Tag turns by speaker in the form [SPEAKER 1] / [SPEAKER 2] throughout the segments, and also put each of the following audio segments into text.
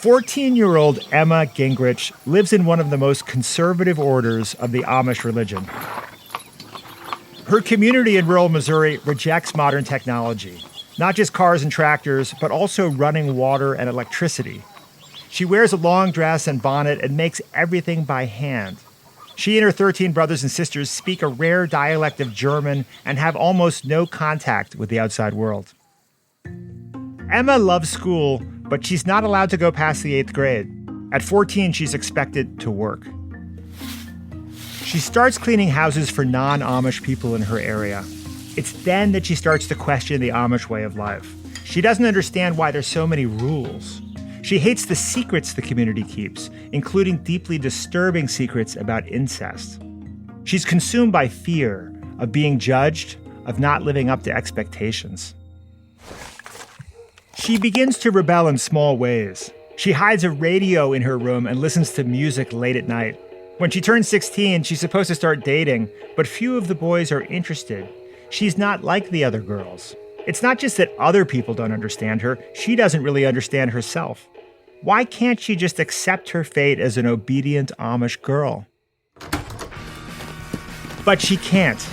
[SPEAKER 1] 14-year-old Emma Gingrich lives in one of the most conservative orders of the Amish religion. Her community in rural Missouri rejects modern technology, not just cars and tractors, but also running water and electricity. She wears a long dress and bonnet and makes everything by hand. She and her 13 brothers and sisters speak a rare dialect of German and have almost no contact with the outside world. Emma loves school, but she's not allowed to go past the 8th grade. At 14, she's expected to work. She starts cleaning houses for non-Amish people in her area. It's then that she starts to question the Amish way of life. She doesn't understand why there's so many rules. She hates the secrets the community keeps, including deeply disturbing secrets about incest. She's consumed by fear of being judged, of not living up to expectations. She begins to rebel in small ways. She hides a radio in her room and listens to music late at night. When she turns 16, she's supposed to start dating, but few of the boys are interested. She's not like the other girls. It's not just that other people don't understand her, she doesn't really understand herself. Why can't she just accept her fate as an obedient Amish girl? But she can't.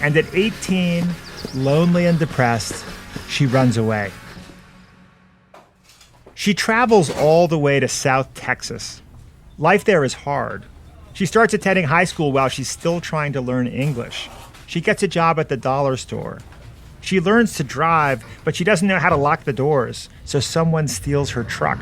[SPEAKER 1] And at 18, lonely and depressed, she runs away. She travels all the way to South Texas. Life there is hard. She starts attending high school while she's still trying to learn English. She gets a job at the dollar store. She learns to drive, but she doesn't know how to lock the doors, so someone steals her truck.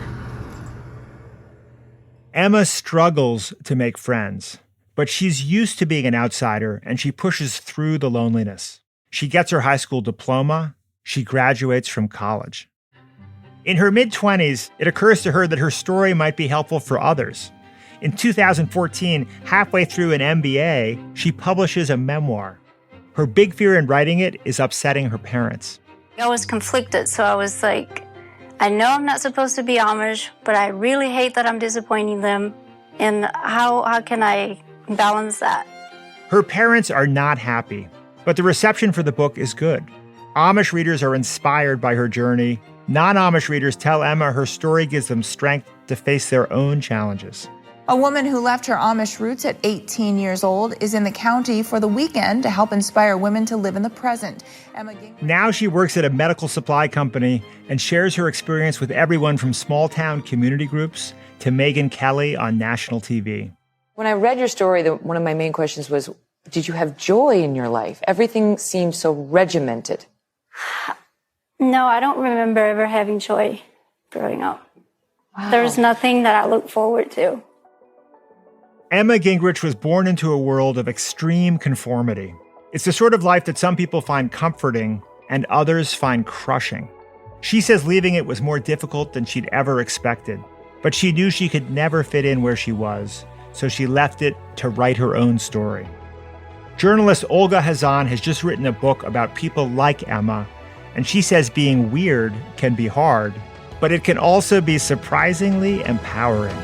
[SPEAKER 1] Emma struggles to make friends, but she's used to being an outsider and she pushes through the loneliness. She gets her high school diploma. She graduates from college. In her mid-20s, it occurs to her that her story might be helpful for others. In 2014, halfway through an MBA, she publishes a memoir. Her big fear in writing it is upsetting her parents.
[SPEAKER 2] I was conflicted, so I was like, I know I'm not supposed to be Amish, but I really hate that I'm disappointing them. And how can I balance that?
[SPEAKER 1] Her parents are not happy, but the reception for the book is good. Amish readers are inspired by her journey. Non-Amish readers tell Emma her story gives them strength to face their own challenges.
[SPEAKER 3] A woman who left her Amish roots at 18 years old is in the county for the weekend to help inspire women to live in the present.
[SPEAKER 1] Now she works at a medical supply company and shares her experience with everyone from small-town community groups to Megyn Kelly on national TV.
[SPEAKER 4] When I read your story, one of my main questions was, did you have joy in your life? Everything seemed so regimented.
[SPEAKER 2] No, I don't remember ever having joy growing up. Wow. There was nothing that I looked forward to.
[SPEAKER 1] Emma Gingrich was born into a world of extreme conformity. It's the sort of life that some people find comforting and others find crushing. She says leaving it was more difficult than she'd ever expected, but she knew she could never fit in where she was, so she left it to write her own story. Journalist Olga Khazan has just written a book about people like Emma, and she says being weird can be hard, but it can also be surprisingly empowering.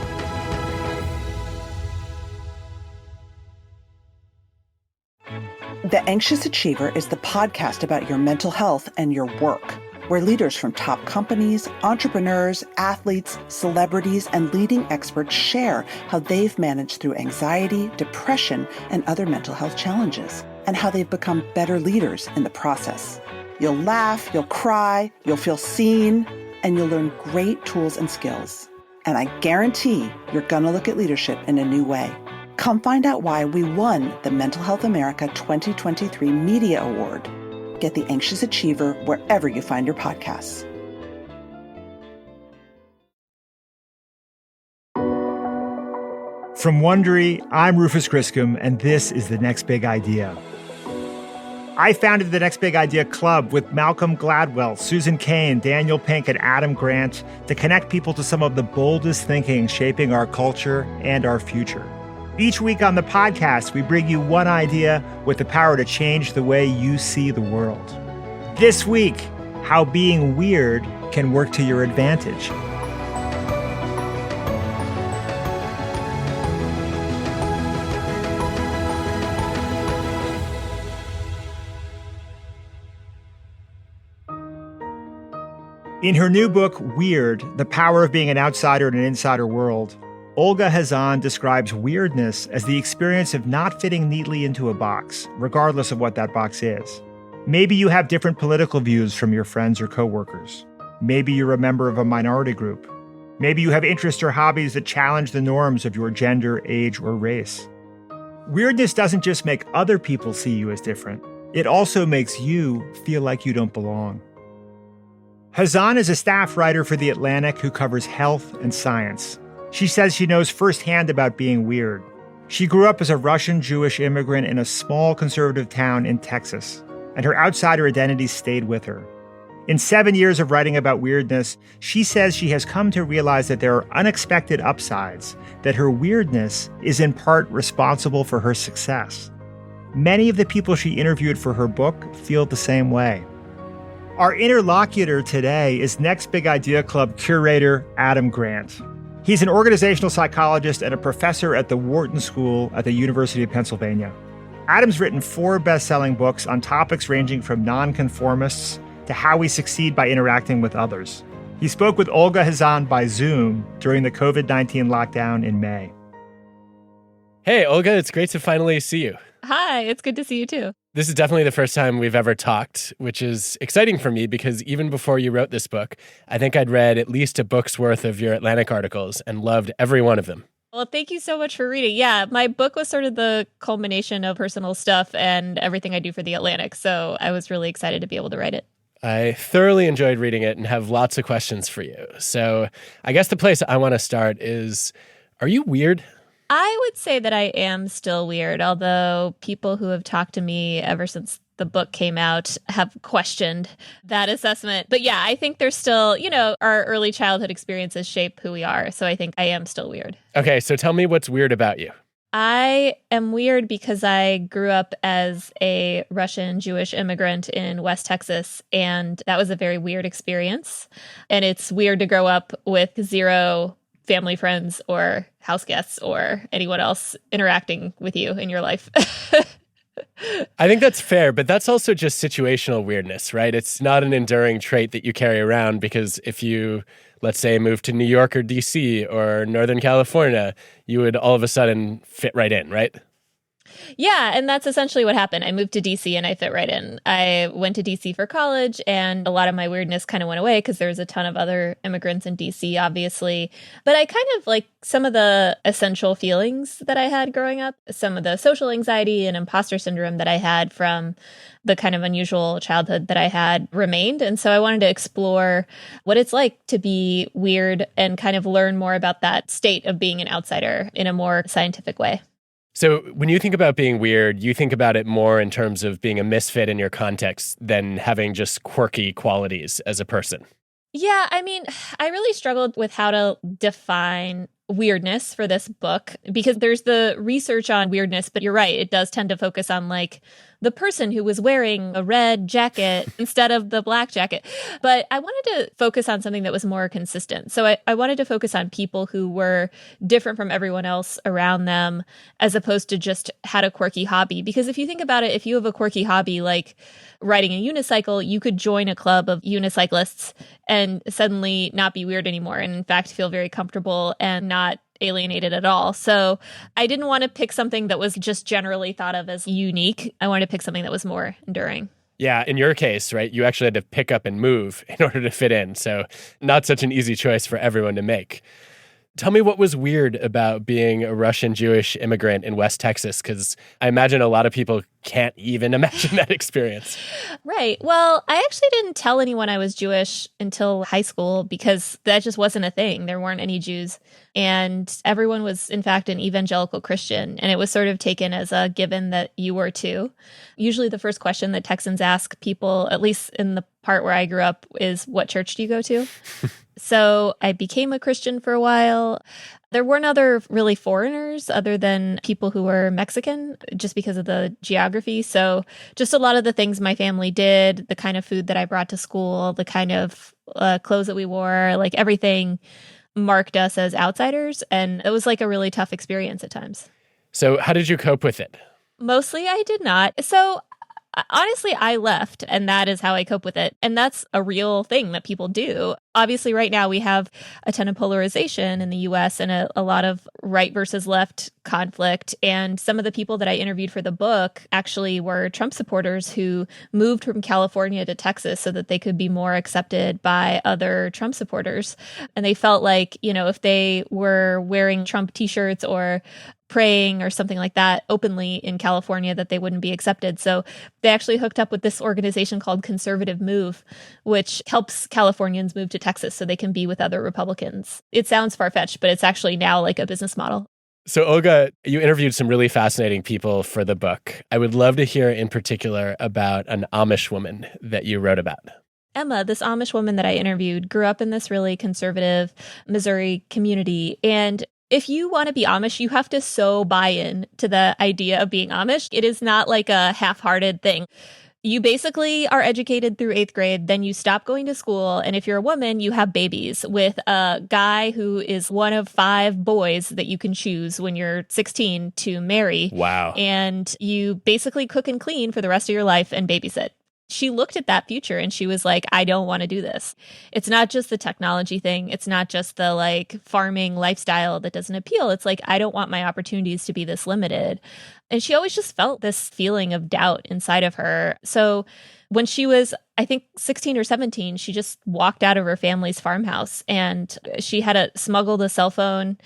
[SPEAKER 5] The Anxious Achiever is the podcast about your mental health and your work, where leaders from top companies, entrepreneurs, athletes, celebrities, and leading experts share how they've managed through anxiety, depression, and other mental health challenges, and how they've become better leaders in the process. You'll laugh, you'll cry, you'll feel seen, and you'll learn great tools and skills. And I guarantee you're gonna look at leadership in a new way. Come find out why we won the Mental Health America 2023 Media Award. Get The Anxious Achiever wherever you find your podcasts.
[SPEAKER 1] From Wondery, I'm Rufus Griscom, and this is The Next Big Idea. I founded the Next Big Idea Club with Malcolm Gladwell, Susan Cain, Daniel Pink, and Adam Grant to connect people to some of the boldest thinking shaping our culture and our future. Each week on the podcast, we bring you one idea with the power to change the way you see the world. This week, how being weird can work to your advantage. In her new book, Weird, The Power of Being an Outsider in an Insider World, Olga Khazan describes weirdness as the experience of not fitting neatly into a box, regardless of what that box is. Maybe you have different political views from your friends or coworkers. Maybe you're a member of a minority group. Maybe you have interests or hobbies that challenge the norms of your gender, age, or race. Weirdness doesn't just make other people see you as different. It also makes you feel like you don't belong. Khazan is a staff writer for The Atlantic who covers health and science. She says she knows firsthand about being weird. She grew up as a Russian Jewish immigrant in a small conservative town in Texas, and her outsider identity stayed with her. In 7 years of writing about weirdness, she says she has come to realize that there are unexpected upsides, that her weirdness is in part responsible for her success. Many of the people she interviewed for her book feel the same way. Our interlocutor today is Next Big Idea Club curator Adam Grant. He's an organizational psychologist and a professor at the Wharton School at the University of Pennsylvania. Adam's written 4 best-selling books on topics ranging from nonconformists to how we succeed by interacting with others. He spoke with Olga Khazan by Zoom during the COVID-19 lockdown in May.
[SPEAKER 6] Hey, Olga, it's great to finally see you.
[SPEAKER 7] Hi, it's good to see you too.
[SPEAKER 6] This is definitely the first time we've ever talked, which is exciting for me because even before you wrote this book, I think I'd read at least a book's worth of your Atlantic articles and loved every one of them.
[SPEAKER 7] Well, thank you so much for reading. Yeah, my book was sort of the culmination of personal stuff and everything I do for The Atlantic, so I was really excited to be able to write it.
[SPEAKER 6] I thoroughly enjoyed reading it and have lots of questions for you. So I guess the place I want to start is, are you weird?
[SPEAKER 7] I would say that I am still weird, although people who have talked to me ever since the book came out have questioned that assessment. But yeah, I think there's still, our early childhood experiences shape who we are. So I think I am still weird.
[SPEAKER 6] Okay, so tell me what's weird about you.
[SPEAKER 7] I am weird because I grew up as a Russian Jewish immigrant in West Texas, and that was a very weird experience. And it's weird to grow up with 0 family friends or house guests or anyone else interacting with you in your life.
[SPEAKER 6] I think that's fair, but that's also just situational weirdness, right? It's not an enduring trait that you carry around because if you, let's say, move to New York or DC or Northern California, you would all of a sudden fit right in, right?
[SPEAKER 7] Yeah, and that's essentially what happened. I moved to DC and I fit right in. I went to DC for college and a lot of my weirdness kind of went away because there was a ton of other immigrants in DC, obviously. But I kind of like some of the essential feelings that I had growing up, some of the social anxiety and imposter syndrome that I had from the kind of unusual childhood that I had remained. And so I wanted to explore what it's like to be weird and kind of learn more about that state of being an outsider in a more scientific way.
[SPEAKER 6] So when you think about being weird, you think about it more in terms of being a misfit in your context than having just quirky qualities as a person.
[SPEAKER 7] Yeah, I mean, I really struggled with how to define weirdness for this book because there's the research on weirdness, but you're right, it does tend to focus on like the person who was wearing a red jacket instead of the black jacket. But I wanted to focus on something that was more consistent. So I wanted to focus on people who were different from everyone else around them, as opposed to just had a quirky hobby. Because if you think about it, if you have a quirky hobby like riding a unicycle, you could join a club of unicyclists and suddenly not be weird anymore. And in fact, feel very comfortable and not alienated at all. So I didn't want to pick something that was just generally thought of as unique. I wanted to pick something that was more enduring.
[SPEAKER 6] Yeah, in your case, right, you actually had to pick up and move in order to fit in. So not such an easy choice for everyone to make. Tell me what was weird about being a Russian Jewish immigrant in West Texas, because I imagine a lot of people can't even imagine that experience.
[SPEAKER 7] Right. Well, I actually didn't tell anyone I was Jewish until high school because that just wasn't a thing. There weren't any Jews. And everyone was, in fact, an evangelical Christian. And it was sort of taken as a given that you were too. Usually the first question that Texans ask people, at least in the part where I grew up, is what church do you go to? So I became a Christian for a while. There weren't other really foreigners other than people who were Mexican just because of the geography. So just a lot of the things my family did, the kind of food that I brought to school, the kind of clothes that we wore, like everything marked us as outsiders. And it was like a really tough experience at times.
[SPEAKER 6] So how did you cope with it?
[SPEAKER 7] Mostly I did not. So Honestly, I left, and that is how I cope with it. And that's a real thing that people do. Obviously, right now we have a ton of polarization in the US and a lot of right versus left conflict. And some of the people that I interviewed for the book actually were Trump supporters who moved from California to Texas so that they could be more accepted by other Trump supporters. And they felt like, if they were wearing Trump t-shirts or praying or something like that openly in California, that they wouldn't be accepted. So they actually hooked up with this organization called Conservative Move, which helps Californians move to Texas so they can be with other Republicans. It sounds far-fetched, but it's actually now like a business model.
[SPEAKER 6] So Olga, you interviewed some really fascinating people for the book. I would love to hear in particular about an Amish woman that you wrote about.
[SPEAKER 7] Emma, this Amish woman that I interviewed, grew up in this really conservative Missouri community. And if you want to be Amish, you have to so buy in to the idea of being Amish. It is not like a half-hearted thing. You basically are educated through 8th grade, then you stop going to school. And if you're a woman, you have babies with a guy who is one of 5 boys that you can choose when you're 16 to marry.
[SPEAKER 6] Wow.
[SPEAKER 7] And you basically cook and clean for the rest of your life and babysit. She looked at that future and she was like, I don't want to do this. It's not just the technology thing. It's not just the farming lifestyle that doesn't appeal. It's like, I don't want my opportunities to be this limited. And she always just felt this feeling of doubt inside of her. So when she was, I think, 16 or 17, she just walked out of her family's farmhouse and she had smuggled a cell phone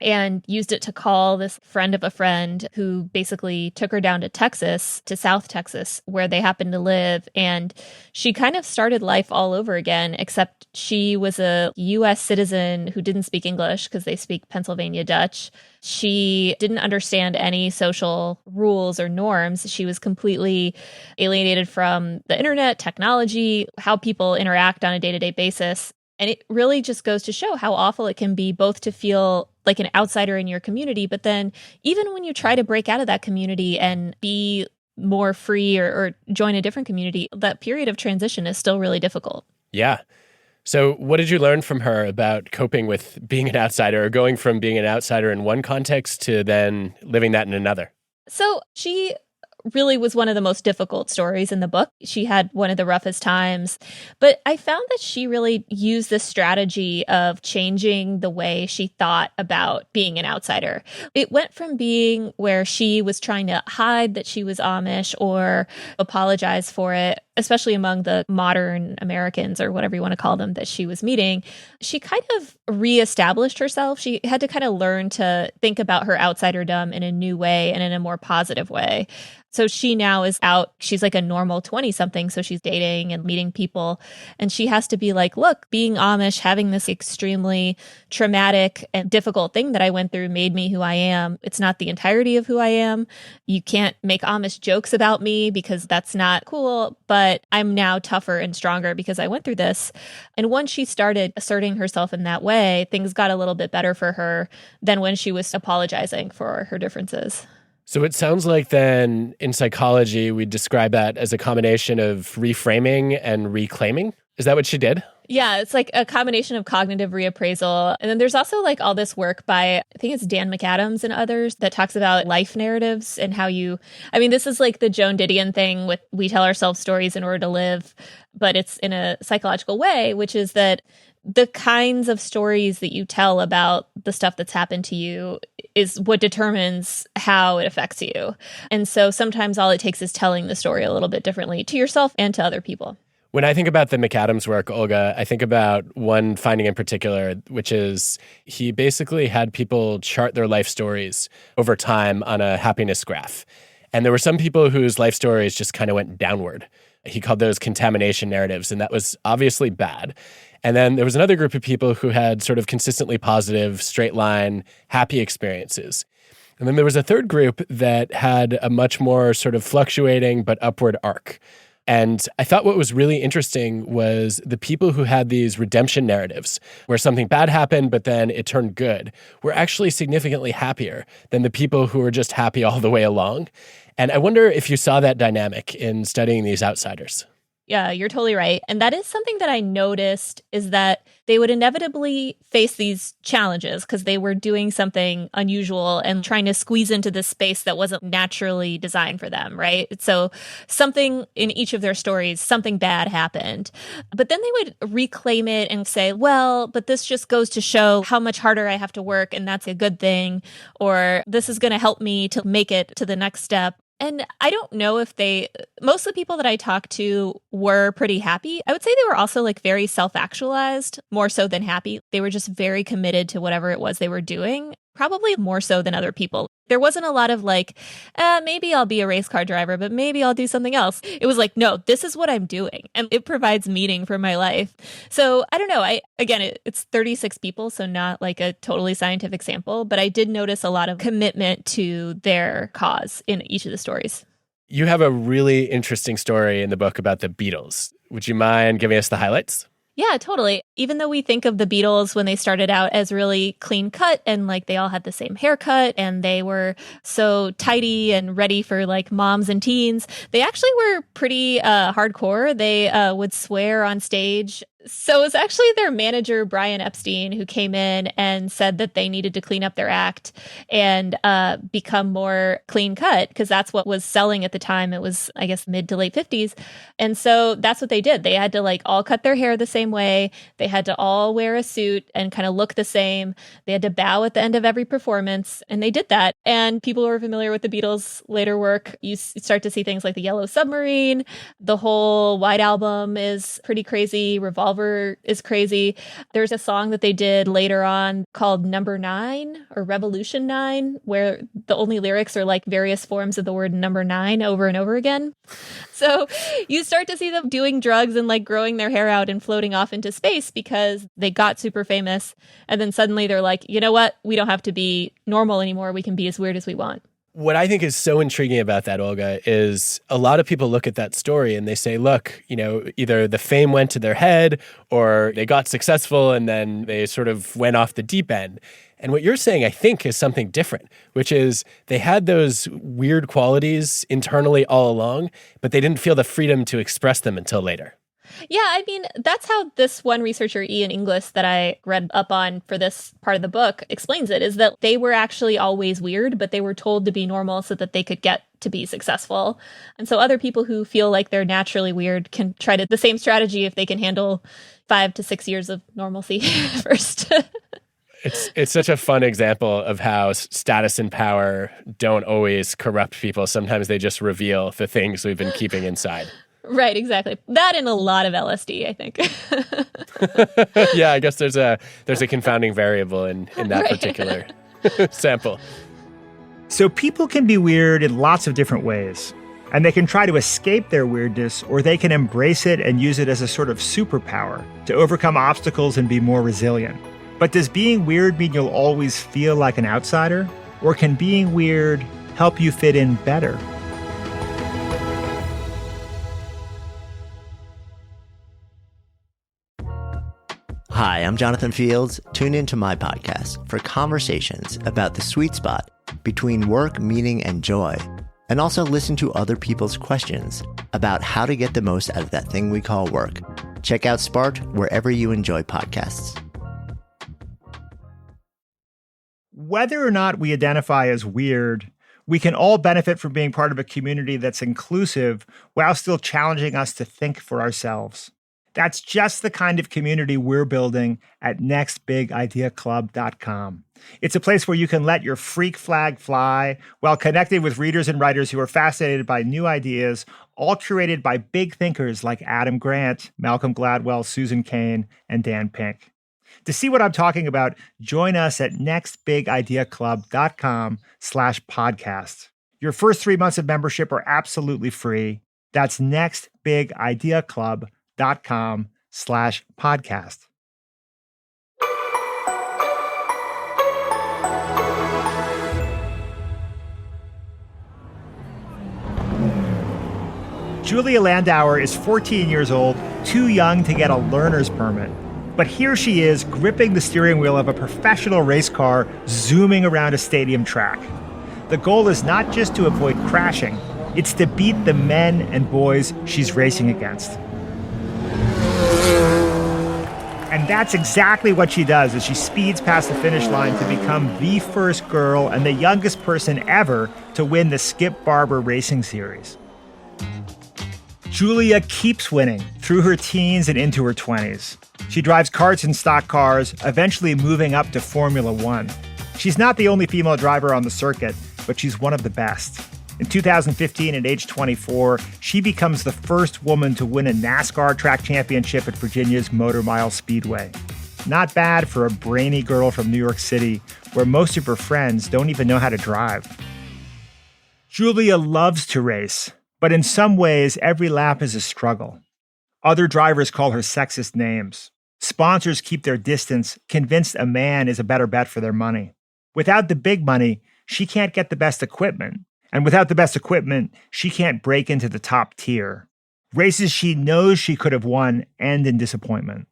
[SPEAKER 7] and used it to call this friend of a friend who basically took her down to Texas, to South Texas, where they happened to live. And she kind of started life all over again, except she was a U.S. citizen who didn't speak English because they speak Pennsylvania Dutch. She didn't understand any social rules or norms. She was completely alienated from the internet, technology, how people interact on a day-to-day basis. And it really just goes to show how awful it can be both to feel like an outsider in your community, but then even when you try to break out of that community and be more free or join a different community, that period of transition is still really difficult.
[SPEAKER 6] Yeah. So what did you learn from her about coping with being an outsider or going from being an outsider in one context to then living that in another?
[SPEAKER 7] So she really was one of the most difficult stories in the book. She had one of the roughest times, but I found that she really used this strategy of changing the way she thought about being an outsider. It went from being where she was trying to hide that she was Amish or apologize for it, especially among the modern Americans or whatever you want to call them that she was meeting. She kind of reestablished herself. She had to kind of learn to think about her outsiderdom in a new way and in a more positive way. So she now is out. She's like a normal 20-something. So she's dating and meeting people. And she has to be like, look, being Amish, having this extremely traumatic and difficult thing that I went through made me who I am. It's not the entirety of who I am. You can't make Amish jokes about me because that's not cool. But I'm now tougher and stronger because I went through this. And once she started asserting herself in that way, things got a little bit better for her than when she was apologizing for her differences.
[SPEAKER 6] So it sounds like then in psychology, we describe that as a combination of reframing and reclaiming. Is that what she did?
[SPEAKER 7] Yeah, it's like a combination of cognitive reappraisal. And then there's also like all this work by, I think it's Dan McAdams and others that talks about life narratives and how this is like the Joan Didion thing with we tell ourselves stories in order to live, but it's in a psychological way, which is that the kinds of stories that you tell about the stuff that's happened to you is what determines how it affects you. And so sometimes all it takes is telling the story a little bit differently to yourself and to other people.
[SPEAKER 6] When I think about the McAdams work, Olga, I think about one finding in particular, which is he basically had people chart their life stories over time on a happiness graph. And there were some people whose life stories just kind of went downward. He called those contamination narratives, and that was obviously bad. And then there was another group of people who had sort of consistently positive, straight line, happy experiences. And then there was a third group that had a much more sort of fluctuating but upward arc. And I thought what was really interesting was the people who had these redemption narratives where something bad happened, but then it turned good, were actually significantly happier than the people who were just happy all the way along. And I wonder if you saw that dynamic in studying these outsiders.
[SPEAKER 7] Yeah, you're totally right. And that is something that I noticed is that they would inevitably face these challenges because they were doing something unusual and trying to squeeze into this space that wasn't naturally designed for them, right? So something in each of their stories, something bad happened. But then they would reclaim it and say, well, but this just goes to show how much harder I have to work and that's a good thing, or this is going to help me to make it to the next step. And I don't know if most of the people that I talked to were pretty happy. I would say they were also like very self-actualized, more so than happy. They were just very committed to whatever it was they were doing, probably more so than other people. There wasn't a lot of like, maybe I'll be a race car driver, but maybe I'll do something else. It was like, no, this is what I'm doing. And it provides meaning for my life. So I don't know. It's 36 people, so not like a totally scientific sample, but I did notice a lot of commitment to their cause in each of the stories.
[SPEAKER 6] You have a really interesting story in the book about the Beatles. Would you mind giving us the highlights?
[SPEAKER 7] Yeah, totally. Even though we think of the Beatles when they started out as really clean cut and like they all had the same haircut and they were so tidy and ready for like moms and teens, they actually were pretty hardcore. They would swear on stage. So it was actually their manager, Brian Epstein, who came in and said that they needed to clean up their act and become more clean cut because that's what was selling at the time. It was, I guess, mid to late 50s. And so that's what they did. They had to like all cut their hair the same way. They had to all wear a suit and kind of look the same. They had to bow at the end of every performance. And they did that. And people who are familiar with the Beatles' later work, you start to see things like the Yellow Submarine. The whole White Album is pretty crazy. Revolver is crazy. There's a song that they did later on called Number 9 or Revolution 9, where the only lyrics are like various forms of the word number 9 over and over again. So you start to see them doing drugs and like growing their hair out and floating off into space because they got super famous. And then suddenly they're like, you know what? We don't have to be normal anymore. We can be as weird as we want.
[SPEAKER 6] What I think is so intriguing about that, Olga, is a lot of people look at that story and they say, look, either the fame went to their head or they got successful and then they sort of went off the deep end. And what you're saying, I think, is something different, which is they had those weird qualities internally all along, but they didn't feel the freedom to express them until later.
[SPEAKER 7] Yeah, I mean, that's how this one researcher, Ian Inglis, that I read up on for this part of the book explains it, is that they were actually always weird, but they were told to be normal so that they could get to be successful. And so other people who feel like they're naturally weird can try the same strategy if they can handle 5 to 6 years of normalcy first.
[SPEAKER 6] It's such a fun example of how status and power don't always corrupt people. Sometimes they just reveal the things we've been keeping inside.
[SPEAKER 7] Right, exactly. That and a lot of LSD, I think.
[SPEAKER 6] Yeah, I guess there's a confounding variable in that particular sample.
[SPEAKER 1] So people can be weird in lots of different ways, and they can try to escape their weirdness, or they can embrace it and use it as a sort of superpower to overcome obstacles and be more resilient. But does being weird mean you'll always feel like an outsider? Or can being weird help you fit in better?
[SPEAKER 8] Hi, I'm Jonathan Fields. Tune into my podcast for conversations about the sweet spot between work, meaning, and joy. And also listen to other people's questions about how to get the most out of that thing we call work. Check out Sparked wherever you enjoy podcasts.
[SPEAKER 1] Whether or not we identify as weird, we can all benefit from being part of a community that's inclusive while still challenging us to think for ourselves. That's just the kind of community we're building at nextbigideaclub.com. It's a place where you can let your freak flag fly while connecting with readers and writers who are fascinated by new ideas, all curated by big thinkers like Adam Grant, Malcolm Gladwell, Susan Cain, and Dan Pink. To see what I'm talking about, join us at nextbigideaclub.com/podcast. Your first 3 months of membership are absolutely free. That's nextbigideaclub.com/podcast. Julia Landauer is 14 years old, too young to get a learner's permit. But here she is, gripping the steering wheel of a professional race car, zooming around a stadium track. The goal is not just to avoid crashing, it's to beat the men and boys she's racing against. And that's exactly what she does as she speeds past the finish line to become the first girl and the youngest person ever to win the Skip Barber Racing Series. Julia keeps winning through her teens and into her 20s. She drives karts and stock cars, eventually moving up to Formula One. She's not the only female driver on the circuit, but she's one of the best. In 2015, at age 24, she becomes the first woman to win a NASCAR track championship at Virginia's Motor Mile Speedway. Not bad for a brainy girl from New York City, where most of her friends don't even know how to drive. Julia loves to race, but in some ways, every lap is a struggle. Other drivers call her sexist names. Sponsors keep their distance, convinced a man is a better bet for their money. Without the big money, she can't get the best equipment. And without the best equipment, she can't break into the top tier. Races she knows she could have won end in disappointment.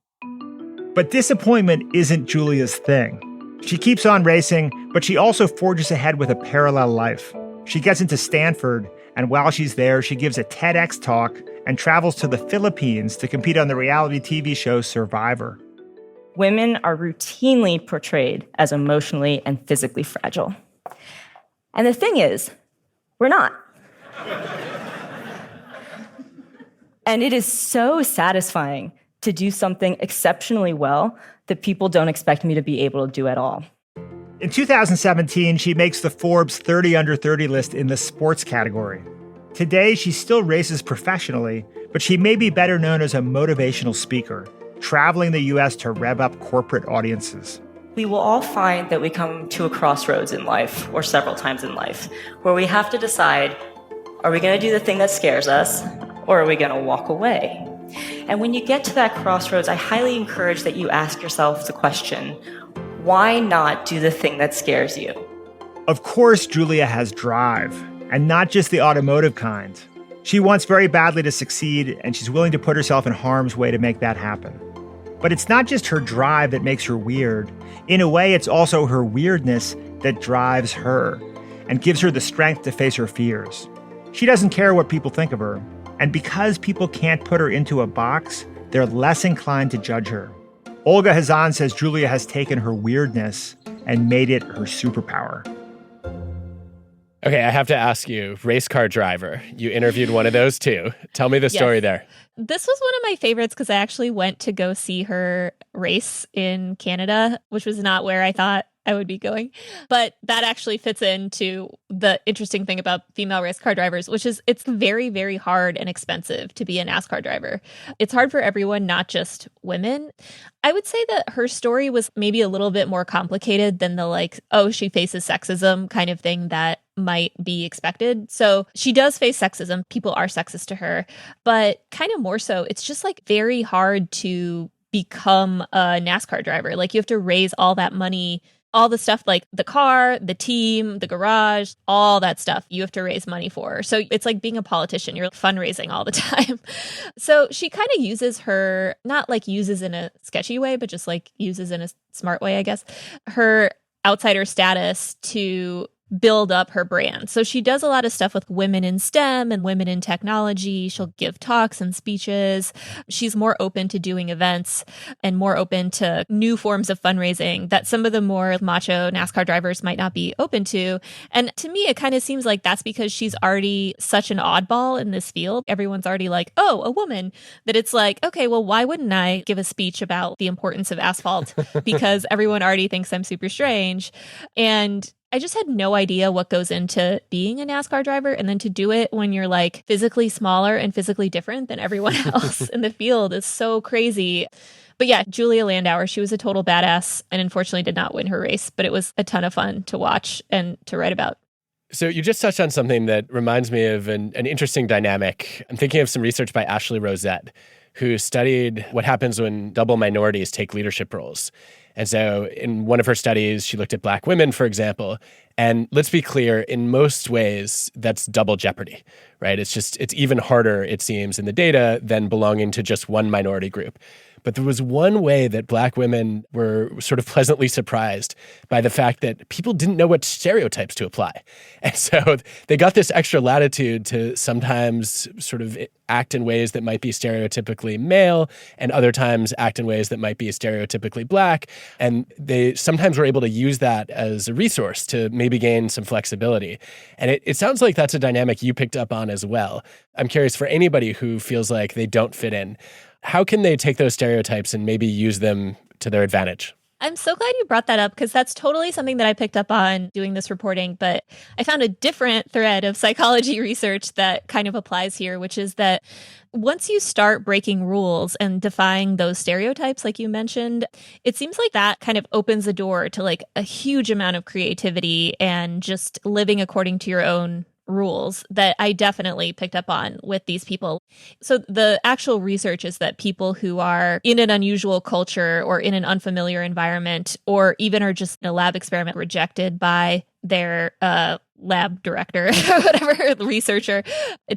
[SPEAKER 1] But disappointment isn't Julia's thing. She keeps on racing, but she also forges ahead with a parallel life. She gets into Stanford, and while she's there, she gives a TEDx talk and travels to the Philippines to compete on the reality TV show Survivor.
[SPEAKER 9] Women are routinely portrayed as emotionally and physically fragile. And the thing is, we're not. And it is so satisfying to do something exceptionally well that people don't expect me to be able to do at all.
[SPEAKER 1] In 2017, she makes the Forbes 30 Under 30 list in the sports category. Today, she still races professionally, but she may be better known as a motivational speaker, traveling the U.S. to rev up corporate audiences.
[SPEAKER 9] We will all find that we come to a crossroads in life, or several times in life, where we have to decide, are we going to do the thing that scares us, or are we going to walk away? And when you get to that crossroads, I highly encourage that you ask yourself the question, why not do the thing that scares you?
[SPEAKER 1] Of course, Julia has drive, and not just the automotive kind. She wants very badly to succeed, and she's willing to put herself in harm's way to make that happen. But it's not just her drive that makes her weird. In a way, it's also her weirdness that drives her and gives her the strength to face her fears. She doesn't care what people think of her, and because people can't put her into a box, they're less inclined to judge her. Olga Khazan says Julia has taken her weirdness and made it her superpower.
[SPEAKER 6] Okay, I have to ask you, race car driver, you interviewed one of those too. Tell me the story there.
[SPEAKER 7] This was one of my favorites because I actually went to go see her race in Canada, which was not where I thought I would be going. But that actually fits into the interesting thing about female race car drivers, which is it's very, very hard and expensive to be a NASCAR driver. It's hard for everyone, not just women. I would say that her story was maybe a little bit more complicated than the like, oh, she faces sexism kind of thing that might be expected. So she does face sexism. People are sexist to her, but kind of more so, it's just like very hard to become a NASCAR driver. Like you have to raise all that money, all the stuff like the car, the team, the garage, all that stuff you have to raise money for. So it's like being a politician. You're fundraising all the time. So she kind of uses her, not like uses in a sketchy way, but just like uses in a smart way, I guess, her outsider status to build up her brand. So she does a lot of stuff with women in STEM and women in technology. She'll give talks and speeches. She's more open to doing events and more open to new forms of fundraising that some of the more macho NASCAR drivers might not be open to. And to me, it kind of seems like that's because she's already such an oddball in this field. Everyone's already like, oh, a woman, that it's like, okay, well, why wouldn't I give a speech about the importance of asphalt? Because everyone already thinks I'm super strange. And I just had no idea what goes into being a NASCAR driver, and then to do it when you're like physically smaller and physically different than everyone else in the field is so crazy. But yeah, Julia Landauer, she was a total badass and unfortunately did not win her race, but it was a ton of fun to watch and to write about.
[SPEAKER 6] So you just touched on something that reminds me of an interesting dynamic. I'm thinking of some research by Ashley Rosette, who studied what happens when double minorities take leadership roles. And so in one of her studies, she looked at Black women, for example. And let's be clear, in most ways, that's double jeopardy, right? It's even harder, it seems, in the data than belonging to just one minority group. But there was one way that Black women were sort of pleasantly surprised by the fact that people didn't know what stereotypes to apply. And so they got this extra latitude to sometimes sort of act in ways that might be stereotypically male and other times act in ways that might be stereotypically Black. And they sometimes were able to use that as a resource to maybe gain some flexibility. And it sounds like that's a dynamic you picked up on as well. I'm curious, for anybody who feels like they don't fit in, how can they take those stereotypes and maybe use them to their advantage?
[SPEAKER 7] I'm so glad you brought that up because that's totally something that I picked up on doing this reporting. But I found a different thread of psychology research that kind of applies here, which is that once you start breaking rules and defying those stereotypes, like you mentioned, it seems like that kind of opens the door to like a huge amount of creativity and just living according to your own rules that I definitely picked up on with these people. So the actual research is that people who are in an unusual culture or in an unfamiliar environment, or even are just in a lab experiment rejected by their lab director, whatever, the researcher,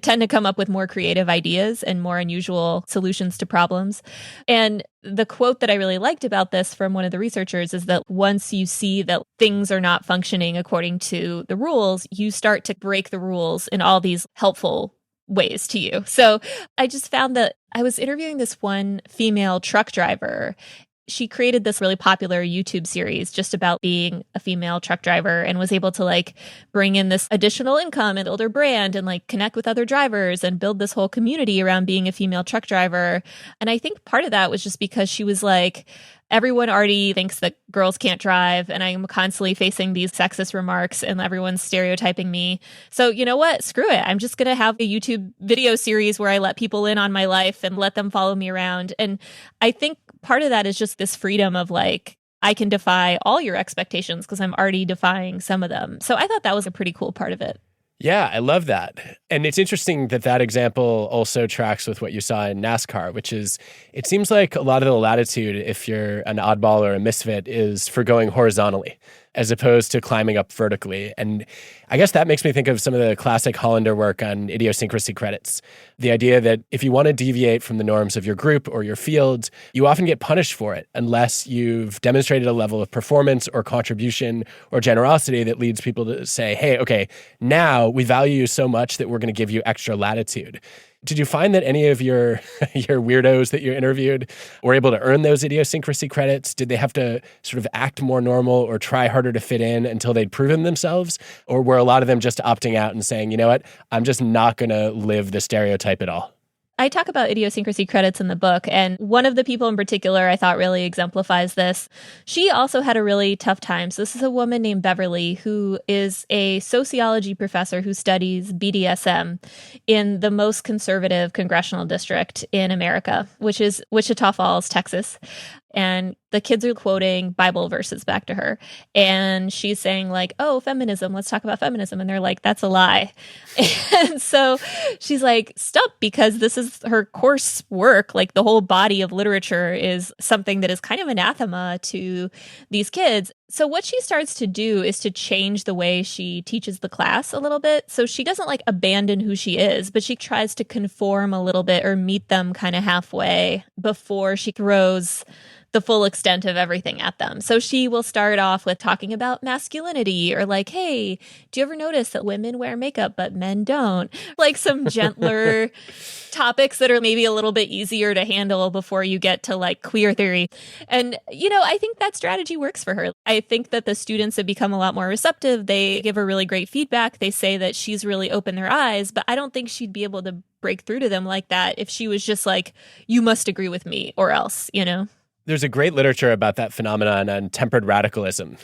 [SPEAKER 7] tend to come up with more creative ideas and more unusual solutions to problems. And the quote that I really liked about this from one of the researchers is that once you see that things are not functioning according to the rules, you start to break the rules in all these helpful ways to you. So I just found that I was interviewing this one female truck driver. She created this really popular YouTube series just about being a female truck driver and was able to like bring in this additional income and build her brand and like connect with other drivers and build this whole community around being a female truck driver. And I think part of that was just because she was like, everyone already thinks that girls can't drive and I'm constantly facing these sexist remarks and everyone's stereotyping me. So you know what? Screw it. I'm just going to have a YouTube video series where I let people in on my life and let them follow me around. And I think part of that is just this freedom of like, I can defy all your expectations because I'm already defying some of them. So I thought that was a pretty cool part of it.
[SPEAKER 6] Yeah, I love that. And it's interesting that that example also tracks with what you saw in NASCAR, which is, it seems like a lot of the latitude, if you're an oddball or a misfit, is for going horizontally as opposed to climbing up vertically. And I guess that makes me think of some of the classic Hollander work on idiosyncrasy credits. The idea that if you want to deviate from the norms of your group or your field, you often get punished for it unless you've demonstrated a level of performance or contribution or generosity that leads people to say, hey, okay, now we value you so much that we're going to give you extra latitude. Did you find that any of your weirdos that you interviewed were able to earn those idiosyncrasy credits? Did they have to sort of act more normal or try harder to fit in until they'd proven themselves? Or were a lot of them just opting out and saying, you know what, I'm just not going to live the stereotype at all?
[SPEAKER 7] I talk about idiosyncrasy credits in the book, and one of the people in particular I thought really exemplifies this. She also had a really tough time. So this is a woman named Beverly, who is a sociology professor who studies BDSM in the most conservative congressional district in America, which is Wichita Falls, Texas. And the kids are quoting Bible verses back to her. And she's saying like, oh, feminism, let's talk about feminism. And they're like, that's a lie. And so she's like, stop, because this is her course work. Like the whole body of literature is something that is kind of anathema to these kids. So what she starts to do is to change the way she teaches the class a little bit. So she doesn't like abandon who she is, but she tries to conform a little bit or meet them kind of halfway before she throws the full extent of everything at them. So she will start off with talking about masculinity or like, hey, do you ever notice that women wear makeup but men don't? Like some gentler topics that are maybe a little bit easier to handle before you get to like queer theory. And, you know, I think that strategy works for her. I think that the students have become a lot more receptive. They give her really great feedback. They say that she's really opened their eyes, but I don't think she'd be able to break through to them like that if she was just like, you must agree with me or else, you know?
[SPEAKER 6] There's a great literature about that phenomenon on tempered radicalism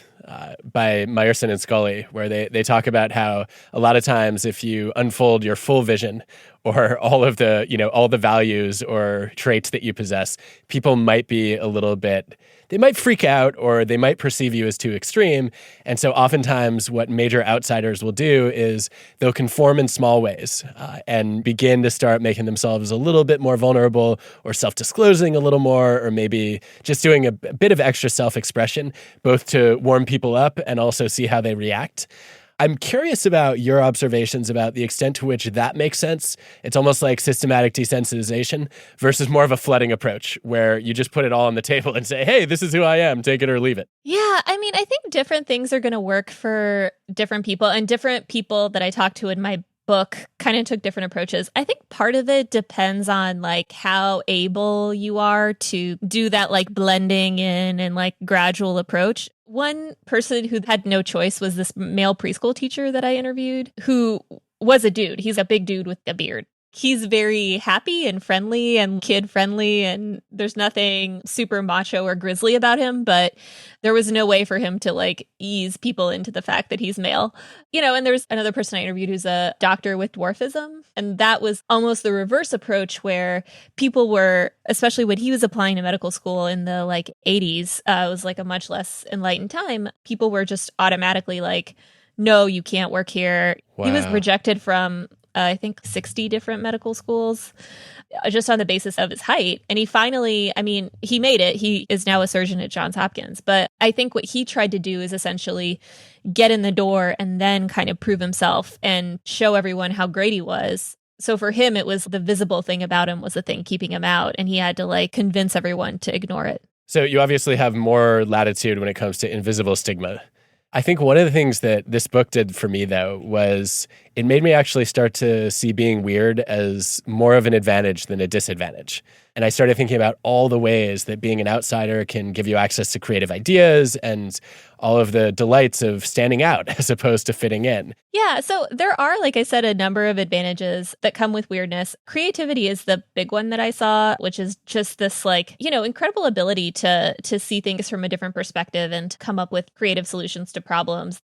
[SPEAKER 6] by Meyerson and Scully, where they talk about how a lot of times if you unfold your full vision or all of the, you know, all the values or traits that you possess, people might be a little bit, they might freak out or they might perceive you as too extreme. And so oftentimes what major outsiders will do is they'll conform in small ways and begin to start making themselves a little bit more vulnerable or self-disclosing a little more, or maybe just doing a bit of extra self-expression, both to warm people up and also see how they react. I'm curious about your observations about the extent to which that makes sense. It's almost like systematic desensitization versus more of a flooding approach where you just put it all on the table and say, hey, this is who I am, take it or leave it.
[SPEAKER 7] Yeah, I mean, I think different things are going to work for different people, and different people that I talked to in my book kind of took different approaches. I think part of it depends on like how able you are to do that like blending in and like gradual approach. One person who had no choice was this male preschool teacher that I interviewed, who was a dude. He's a big dude with a beard. He's very happy and friendly and kid friendly, and there's nothing super macho or grizzly about him, but there was no way for him to like ease people into the fact that he's male. And there's another person I interviewed who's a doctor with dwarfism, and that was almost the reverse approach where people were, especially when he was applying to medical school in the like 80s, it was like a much less enlightened time. People were just automatically like, no, you can't work here.
[SPEAKER 6] Wow.
[SPEAKER 7] He was rejected from I think 60 different medical schools just on the basis of his height. And he finally, he made it. He is now a surgeon at Johns Hopkins. But I think what he tried to do is essentially get in the door and then kind of prove himself and show everyone how great he was. So for him, it was the visible thing about him was the thing keeping him out. And he had to like convince everyone to ignore it.
[SPEAKER 6] So you obviously have more latitude when it comes to invisible stigma. I think one of the things that this book did for me, though, was it made me actually start to see being weird as more of an advantage than a disadvantage. And I started thinking about all the ways that being an outsider can give you access to creative ideas and all of the delights of standing out as opposed to fitting in.
[SPEAKER 7] Yeah, so there are, like I said, a number of advantages that come with weirdness. Creativity is the big one that I saw, which is just this like, incredible ability to see things from a different perspective and to come up with creative solutions to problems.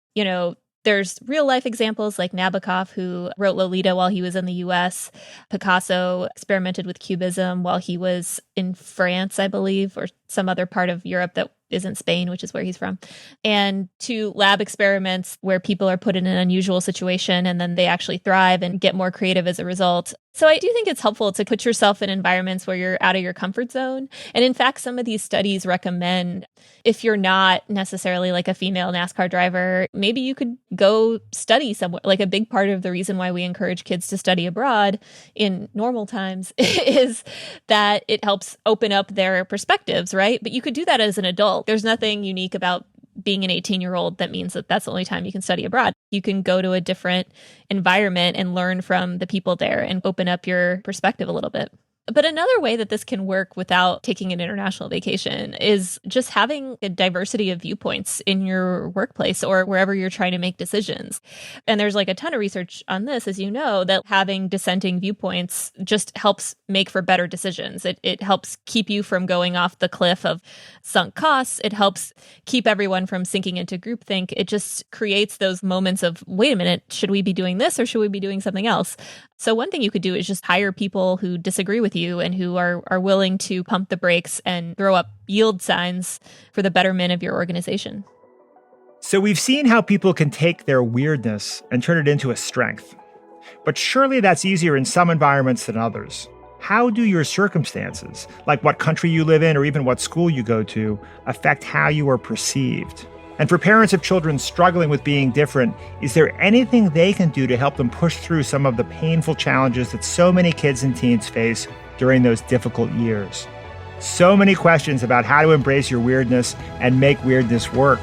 [SPEAKER 7] There's real life examples like Nabokov, who wrote Lolita while he was in the US. Picasso experimented with cubism while he was in France, I believe, or some other part of Europe that isn't Spain, which is where he's from. And to lab experiments where people are put in an unusual situation and then they actually thrive and get more creative as a result. So I do think it's helpful to put yourself in environments where you're out of your comfort zone. And in fact, some of these studies recommend if you're not necessarily like a female NASCAR driver, maybe you could go study somewhere. Like a big part of the reason why we encourage kids to study abroad in normal times is that it helps open up their perspectives, right? But you could do that as an adult. There's nothing unique about being an 18-year-old that means that that's the only time you can study abroad. You can go to a different environment and learn from the people there and open up your perspective a little bit. But another way that this can work without taking an international vacation is just having a diversity of viewpoints in your workplace or wherever you're trying to make decisions. And there's like a ton of research on this, as you know, that having dissenting viewpoints just helps make for better decisions. It helps keep you from going off the cliff of sunk costs. It helps keep everyone from sinking into groupthink. It just creates those moments of, wait a minute, should we be doing this or should we be doing something else? So one thing you could do is just hire people who disagree with you and who are willing to pump the brakes and throw up yield signs for the betterment of your organization.
[SPEAKER 1] So we've seen how people can take their weirdness and turn it into a strength. But surely that's easier in some environments than others. How do your circumstances, like what country you live in or even what school you go to, affect how you are perceived? And for parents of children struggling with being different, is there anything they can do to help them push through some of the painful challenges that so many kids and teens face during those difficult years? So many questions about how to embrace your weirdness and make weirdness work.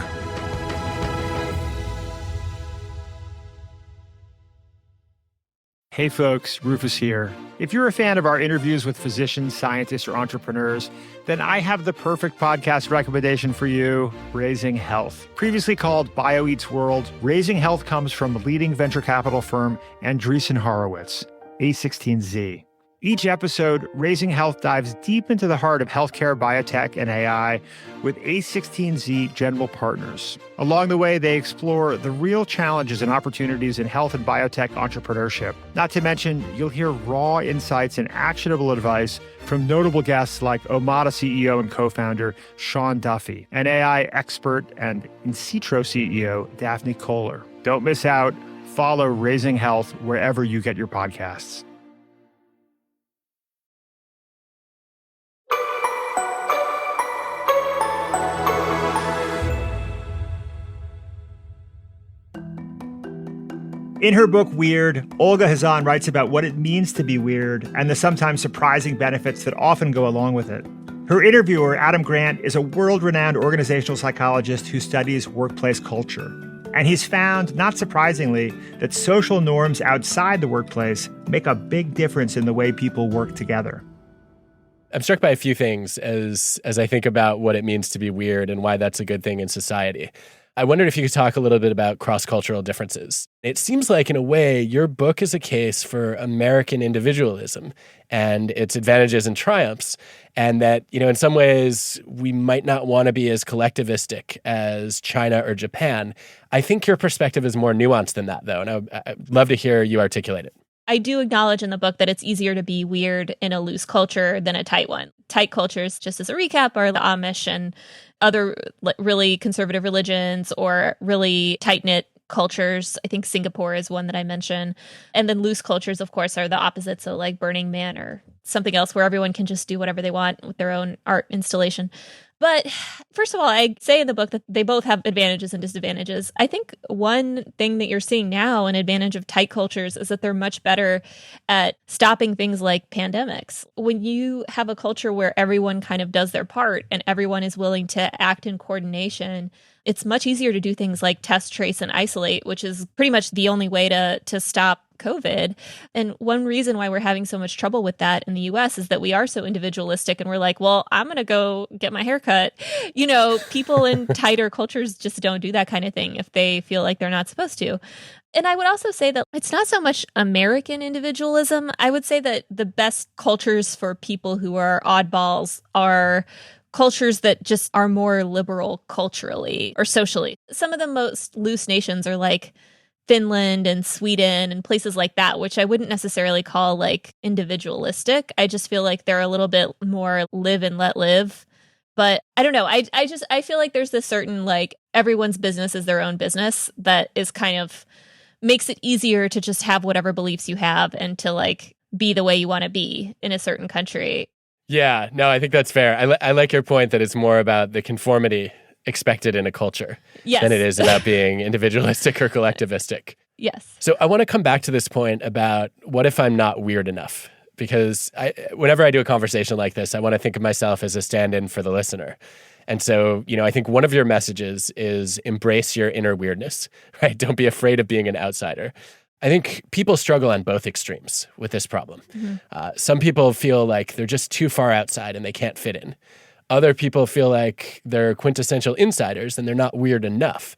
[SPEAKER 1] Hey folks, Rufus here. If you're a fan of our interviews with physicians, scientists, or entrepreneurs, then I have the perfect podcast recommendation for you, Raising Health. Previously called BioEats World, Raising Health comes from leading venture capital firm Andreessen Horowitz, A16Z. Each episode, Raising Health dives deep into the heart of healthcare, biotech, and AI with A16Z general partners. Along the way, they explore the real challenges and opportunities in health and biotech entrepreneurship. Not to mention, you'll hear raw insights and actionable advice from notable guests like Omada CEO and co-founder Sean Duffy, and AI expert and In-Sitro CEO Daphne Kohler. Don't miss out. Follow Raising Health wherever you get your podcasts. In her book, Weird, Olga Khazan writes about what it means to be weird and the sometimes surprising benefits that often go along with it. Her interviewer, Adam Grant, is a world-renowned organizational psychologist who studies workplace culture. And he's found, not surprisingly, that social norms outside the workplace make a big difference in the way people work together.
[SPEAKER 6] I'm struck by a few things as I think about what it means to be weird and why that's a good thing in society. I wondered if you could talk a little bit about cross-cultural differences. It seems like, in a way, your book is a case for American individualism and its advantages and triumphs, and that, in some ways, we might not want to be as collectivistic as China or Japan. I think your perspective is more nuanced than that, though, and I'd love to hear you articulate it.
[SPEAKER 7] I do acknowledge in the book that it's easier to be weird in a loose culture than a tight one. Tight cultures, just as a recap, are the Amish and other really conservative religions or really tight-knit cultures. I think Singapore is one that I mentioned. And then loose cultures, of course, are the opposite. So like Burning Man or something else where everyone can just do whatever they want with their own art installation. But first of all, I say in the book that they both have advantages and disadvantages. I think one thing that you're seeing now, an advantage of tight cultures, is that they're much better at stopping things like pandemics. When you have a culture where everyone kind of does their part and everyone is willing to act in coordination, it's much easier to do things like test, trace, and isolate, which is pretty much the only way to stop COVID. And one reason why we're having so much trouble with that in the US is that we are so individualistic and we're like, well, I'm going to go get my hair cut. People in tighter cultures just don't do that kind of thing if they feel like they're not supposed to. And I would also say that it's not so much American individualism. I would say that the best cultures for people who are oddballs are cultures that just are more liberal culturally or socially. Some of the most loose nations are like Finland and Sweden and places like that, which I wouldn't necessarily call like individualistic. I just feel like they're a little bit more live and let live. But I don't know. I feel like there's this certain like everyone's business is their own business that is kind of makes it easier to just have whatever beliefs you have and to like be the way you want to be in a certain country.
[SPEAKER 6] Yeah, no, I think that's fair. I like your point that it's more about the conformity expected in a culture than it is about being individualistic or collectivistic.
[SPEAKER 7] Yes.
[SPEAKER 6] So I want to come back to this point about what if I'm not weird enough? Because whenever I do a conversation like this, I want to think of myself as a stand-in for the listener. And so, I think one of your messages is embrace your inner weirdness, right? Don't be afraid of being an outsider. I think people struggle on both extremes with this problem. Mm-hmm. Some people feel like they're just too far outside and they can't fit in. Other people feel like they're quintessential insiders and they're not weird enough.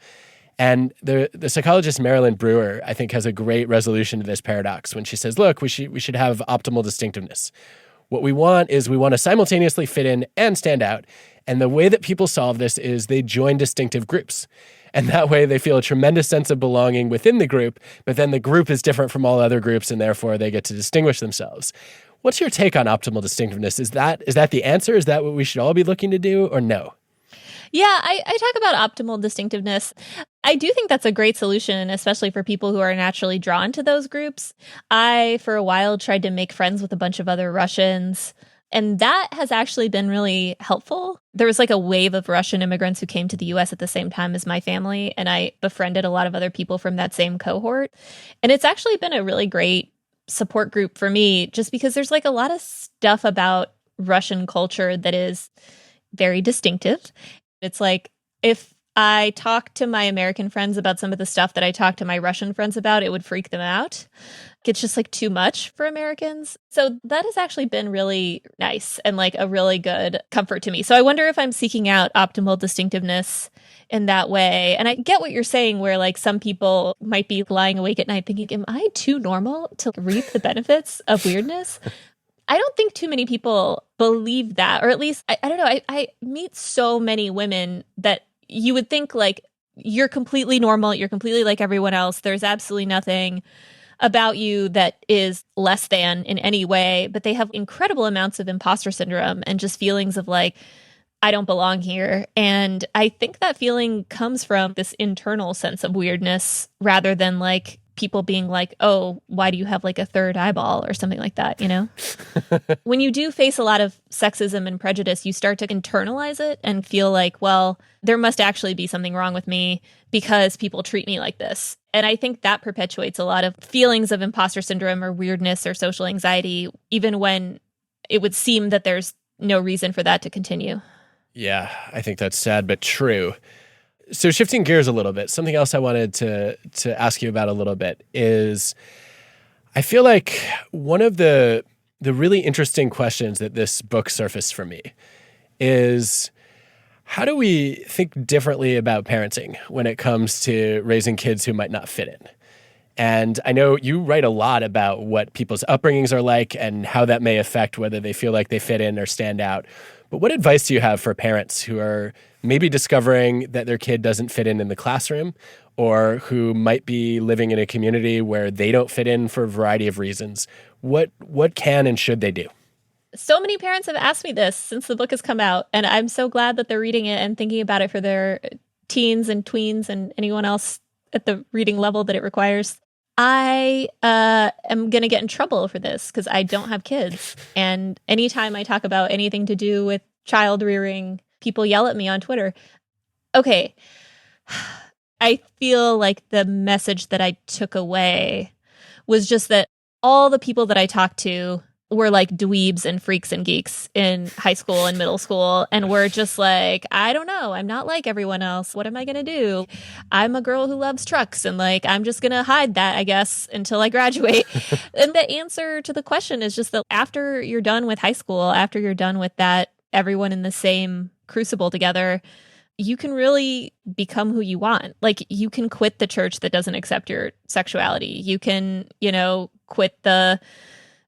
[SPEAKER 6] And the psychologist Marilyn Brewer, I think, has a great resolution to this paradox when she says, look, we should have optimal distinctiveness. What we want is we want to simultaneously fit in and stand out. And the way that people solve this is they join distinctive groups. And that way they feel a tremendous sense of belonging within the group, but then the group is different from all other groups and therefore they get to distinguish themselves. What's your take on optimal distinctiveness? Is that the answer? Is that what we should all be looking to do or no?
[SPEAKER 7] Yeah, I talk about optimal distinctiveness. I do think that's a great solution, especially for people who are naturally drawn to those groups. I, for a while, tried to make friends with a bunch of other Russians, and that has actually been really helpful. There was like a wave of Russian immigrants who came to the US at the same time as my family, and I befriended a lot of other people from that same cohort. And it's actually been a really great support group for me, just because there's like a lot of stuff about Russian culture that is very distinctive. It's like if I talk to my American friends about some of the stuff that I talk to my Russian friends about, it would freak them out. It's just like too much for Americans. So that has actually been really nice and like a really good comfort to me. So I wonder if I'm seeking out optimal distinctiveness in that way. And I get what you're saying, where like some people might be lying awake at night thinking, am I too normal to reap the benefits of weirdness? I don't think too many people believe that, or at least, I don't know, I meet so many women that you would think like, you're completely normal, you're completely like everyone else, there's absolutely nothing about you that is less than in any way, but they have incredible amounts of imposter syndrome and just feelings of like, I don't belong here. And I think that feeling comes from this internal sense of weirdness rather than like people being like, oh, why do you have like a third eyeball or something like that, you know? When you do face a lot of sexism and prejudice, you start to internalize it and feel like, well, there must actually be something wrong with me because people treat me like this. And I think that perpetuates a lot of feelings of imposter syndrome or weirdness or social anxiety, even when it would seem that there's no reason for that to continue.
[SPEAKER 6] Yeah, I think that's sad but true. So shifting gears a little bit, something else I wanted to ask you about a little bit is I feel like one of the really interesting questions that this book surfaced for me is how do we think differently about parenting when it comes to raising kids who might not fit in? And I know you write a lot about what people's upbringings are like and how that may affect whether they feel like they fit in or stand out. But what advice do you have for parents who are maybe discovering that their kid doesn't fit in the classroom, or who might be living in a community where they don't fit in for a variety of reasons? What can and should they do?
[SPEAKER 7] So many parents have asked me this since the book has come out, and I'm so glad that they're reading it and thinking about it for their teens and tweens and anyone else at the reading level that it requires. I am going to get in trouble for this because I don't have kids. And anytime I talk about anything to do with child rearing, people yell at me on Twitter. Okay, I feel like the message that I took away was just that all the people that I talked to were like dweebs and freaks and geeks in high school and middle school. And we're just like, I don't know. I'm not like everyone else. What am I going to do? I'm a girl who loves trucks. And like, I'm just going to hide that, I guess, until I graduate. And the answer to the question is just that after you're done with high school, after you're done with that, everyone in the same crucible together, you can really become who you want. Like, you can quit the church that doesn't accept your sexuality. You can, quit the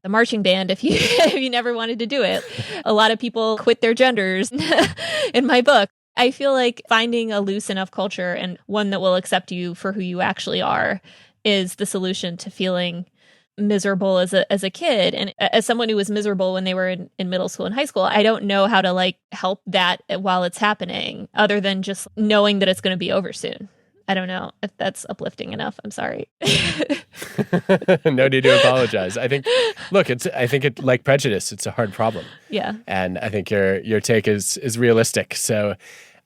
[SPEAKER 7] marching band if you never wanted to do it. A lot of people quit their genders in my book. I feel like finding a loose enough culture and one that will accept you for who you actually are is the solution to feeling miserable as a kid. And as someone who was miserable when they were in middle school and high school, I don't know how to like help that while it's happening, other than just knowing that it's going to be over soon. I don't know if that's uplifting enough. I'm sorry.
[SPEAKER 6] No need to apologize. I think like prejudice, it's a hard problem.
[SPEAKER 7] Yeah.
[SPEAKER 6] And I think your take is realistic. So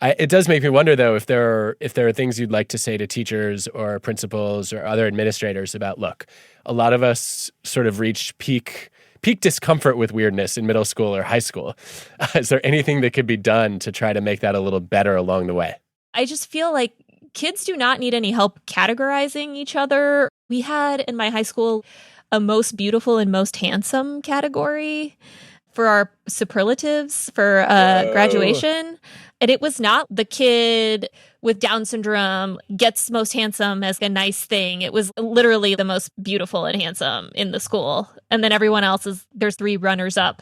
[SPEAKER 6] it does make me wonder, though, if there are things you'd like to say to teachers or principals or other administrators about, look, a lot of us sort of reached peak discomfort with weirdness in middle school or high school. Is there anything that could be done to try to make that a little better along the way?
[SPEAKER 7] I just feel like kids do not need any help categorizing each other. We had in my high school a most beautiful and most handsome category for our superlatives for graduation. And it was not the kid with Down syndrome gets most handsome as a nice thing. It was literally the most beautiful and handsome in the school. And then everyone else there's 3 runners up.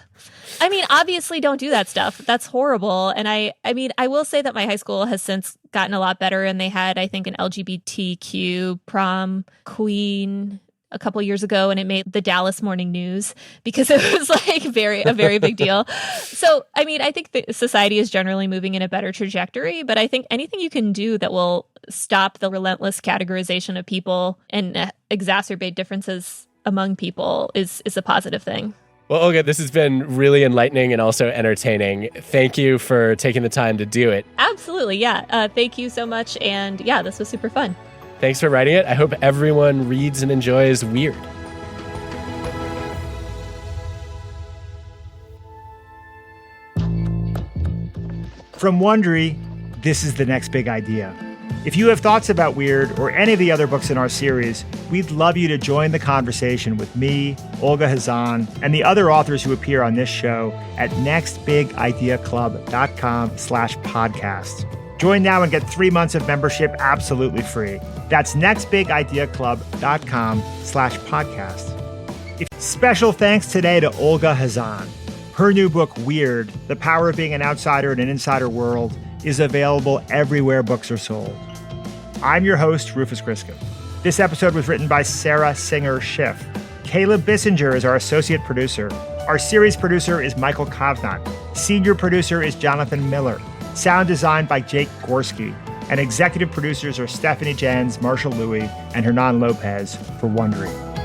[SPEAKER 7] I mean, obviously don't do that stuff. That's horrible. And I mean, I will say that my high school has since gotten a lot better. And they had, I think, an LGBTQ prom queen a couple years ago, and it made the Dallas Morning News because it was like a very big deal. So, I mean, I think the society is generally moving in a better trajectory, but I think anything you can do that will stop the relentless categorization of people and exacerbate differences among people is a positive thing.
[SPEAKER 6] Well, Olga, this has been really enlightening and also entertaining. Thank you for taking the time to do it.
[SPEAKER 7] Absolutely. Yeah. Thank you so much. And yeah, this was super fun.
[SPEAKER 6] Thanks for writing it. I hope everyone reads and enjoys Weird.
[SPEAKER 1] From Wondery, this is The Next Big Idea. If you have thoughts about Weird or any of the other books in our series, we'd love you to join the conversation with me, Olga Khazan, and the other authors who appear on this show at nextbigideaclub.com/podcast. Join now and get 3 months of membership absolutely free. That's nextbigideaclub.com/podcast. Special thanks today to Olga Khazan. Her new book, Weird, The Power of Being an Outsider in an Insider World, is available everywhere books are sold. I'm your host, Rufus Griscom. This episode was written by Sarah Singer Schiff. Caleb Bissinger is our associate producer. Our series producer is Michael Kovnat. Senior producer is Jonathan Miller. Sound design by Jake Gorski. And executive producers are Stephanie Jens, Marshall Louis, and Hernan Lopez for Wondery.